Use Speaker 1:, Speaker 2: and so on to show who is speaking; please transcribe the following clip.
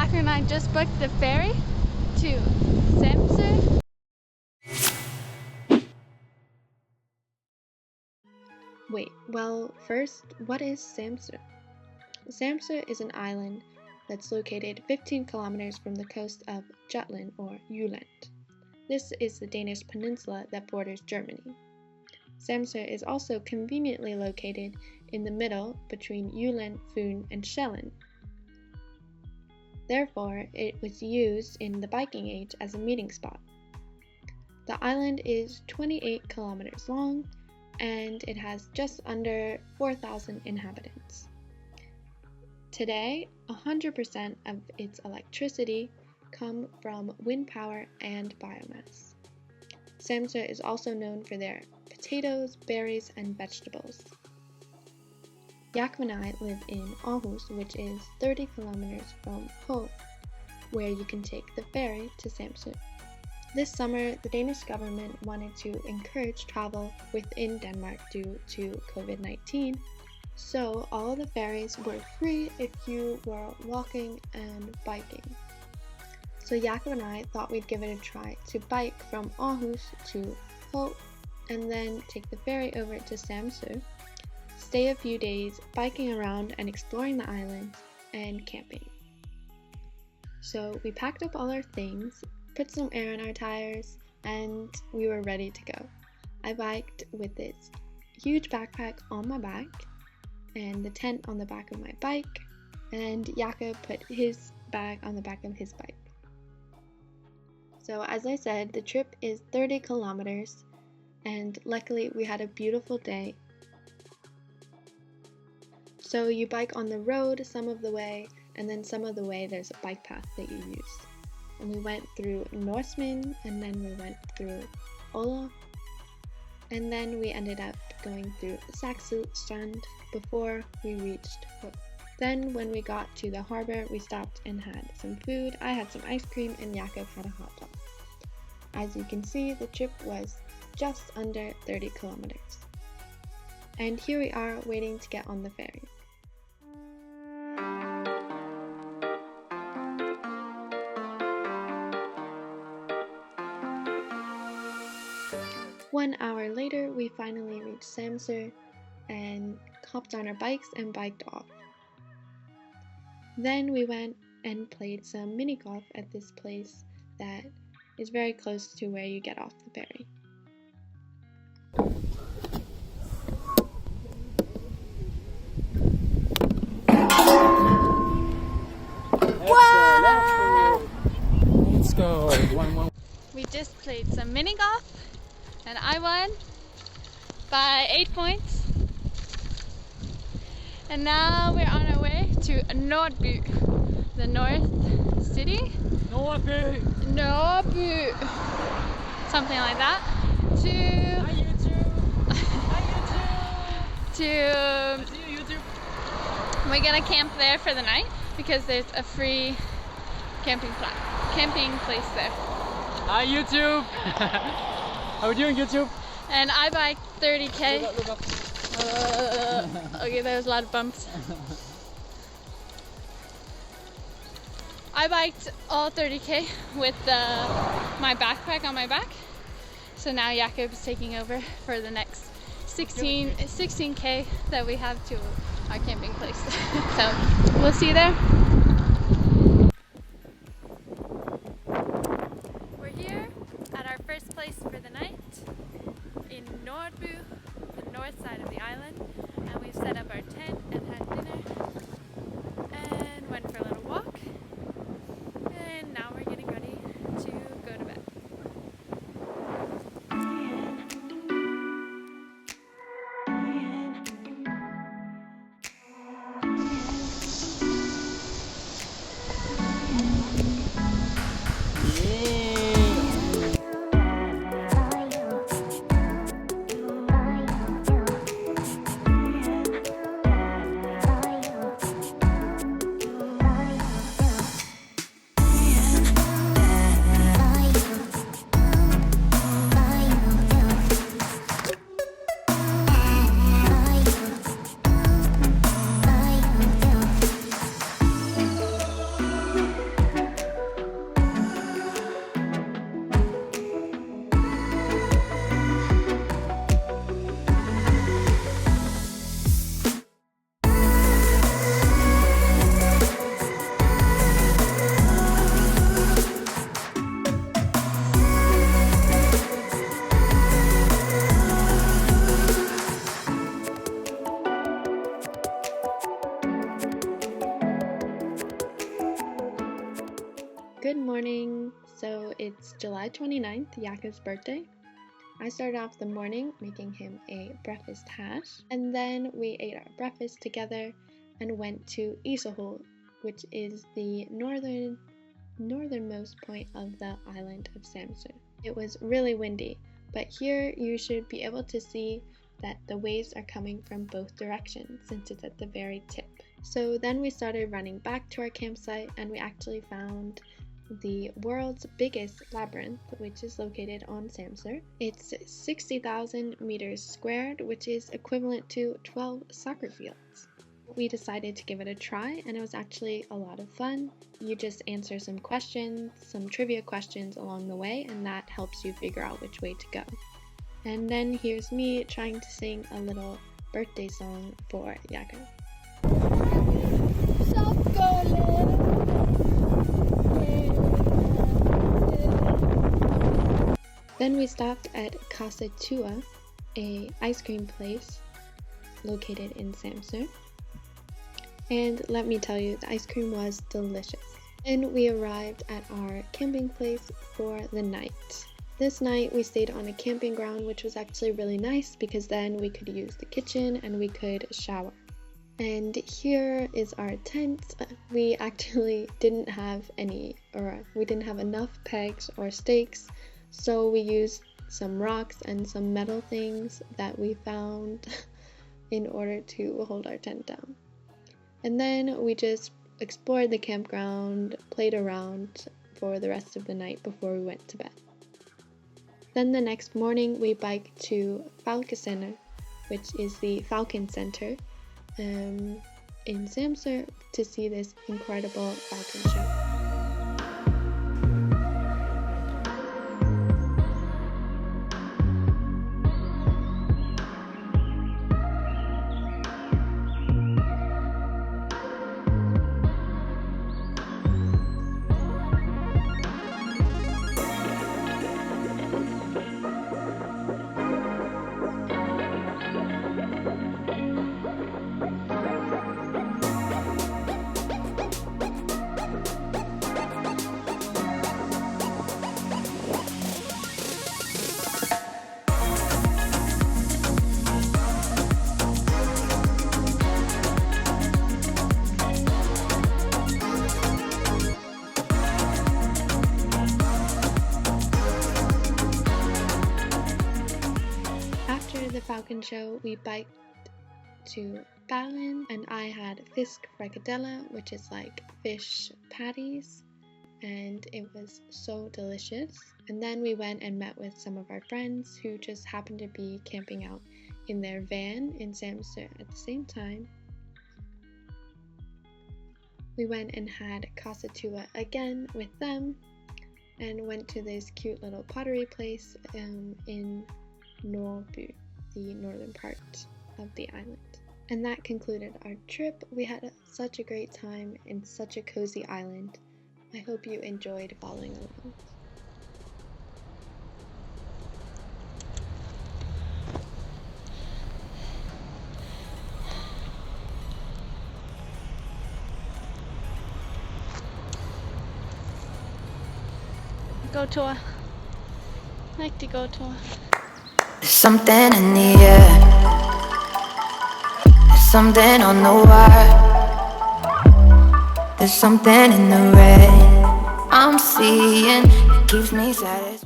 Speaker 1: Jakob and I just booked the ferry to Samsø.
Speaker 2: Wait, well, first, what is Samsø? Samsø is an island that's located 15 kilometers from the coast of Jutland or Jylland. This is the Danish peninsula that borders Germany. Samsø is also conveniently located in the middle between Jylland, Fyn, and Sjælland. Therefore, it was used in the Viking Age as a meeting spot. The island is 28 kilometers long, and it has just under 4,000 inhabitants. Today, 100% of its electricity come from wind power and biomass. Samsø is also known for their potatoes, berries, and vegetables. Jakob and I live in Aarhus, which is 30 kilometers from Aarhus, where you can take the ferry to Samsø. This summer, the Danish government wanted to encourage travel within Denmark due to COVID-19, so all the ferries were free if you were walking and biking. So Jakob and I thought we'd give it a try to bike from Aarhus to Aarhus and then take the ferry over to Samsø, stay a few days biking around and exploring the island and camping. So we packed up all our things, put some air in our tires, and we were ready to go. I biked with this huge backpack on my back and the tent on the back of my bike, and Jakob put his bag on the back of his bike. So as I said, the trip is 30 kilometers, and luckily we had a beautiful day. So you bike on the road some of the way, and then some of the way there's a bike path that you use. And we went through Norseman, and then we went through Ola, and then we ended up going through Samsø strand before we reached Hook. Then when we got to the harbor, we stopped and had some food. I had some ice cream and Jakob had a hot dog. As you can see, the trip was just under 30 kilometers. And here we are waiting to get on the ferry. One hour later, we finally reached Samsø and hopped on our bikes and biked off. Then we went and played some mini golf at this place that is very close to where you get off the ferry.
Speaker 3: Let's go. 1-1.
Speaker 1: We just played some mini golf and I won by 8 points. And now we're on our way to Nordby, the north city.
Speaker 3: Nordby!
Speaker 1: Nordby! Something like that.
Speaker 3: Hi YouTube! Hi YouTube!
Speaker 1: To
Speaker 3: See you YouTube!
Speaker 1: we're gonna camp there for the night because there's a free camping place there.
Speaker 3: Hi YouTube! How are you doing YouTube?
Speaker 1: And I biked 30k.
Speaker 3: Look up.
Speaker 1: Okay, there was a lot of bumps. I biked all 30k with my backpack on my back. So now Jakob is taking over for the next 16k that we have to our camping place. So we'll see you there. We're here at our first place for the night in Nordby, the north side of the island, and we've set up our tent and had dinner and went for a little walk, and now we're getting ready to go to bed.
Speaker 2: Good morning! So it's July 29th, Jakob's birthday. I started off the morning making him a breakfast hash, and then we ate our breakfast together and went to Ishøhol, which is the northernmost point of the island of Samsø. It was really windy, but here you should be able to see that the waves are coming from both directions since it's at the very tip. So then we started running back to our campsite, and we actually found the world's biggest labyrinth, which is located on Samsø. It's 60,000 meters squared, which is equivalent to 12 soccer fields. We decided to give it a try, and it was actually a lot of fun. You just answer some questions, some trivia questions along the way, and that helps you figure out which way to go. And then here's me trying to sing a little birthday song for Jakob. Then we stopped at Casa Tua, a ice cream place located in Samsø. And let me tell you, the ice cream was delicious. And we arrived at our camping place for the night. This night we stayed on a camping ground, which was actually really nice because then we could use the kitchen and we could shower. And here is our tent. We actually didn't have enough pegs or stakes, so we used some rocks and some metal things that we found in order to hold our tent down. And then we just explored the campground, played around for the rest of the night before we went to bed. Then the next morning we biked to Falkescenter, which is the Falcon Center in Samsø, to see this incredible falcon show. The falcon show, we biked to Ballen, and I had fisk frikadelle, which is like fish patties, and it was so delicious. And then we went and met with some of our friends who just happened to be camping out in their van in Samsø at the same time. We went and had Casa Tua again with them and went to this cute little pottery place in Nordby, the northern part of the island. And that concluded our trip. We had such a great time in such a cozy island. I hope you enjoyed following along.
Speaker 1: Go tour. Like to go tour.
Speaker 4: There's something in the air. There's something on the wire. There's something in the red I'm seeing. It keeps me satisfied.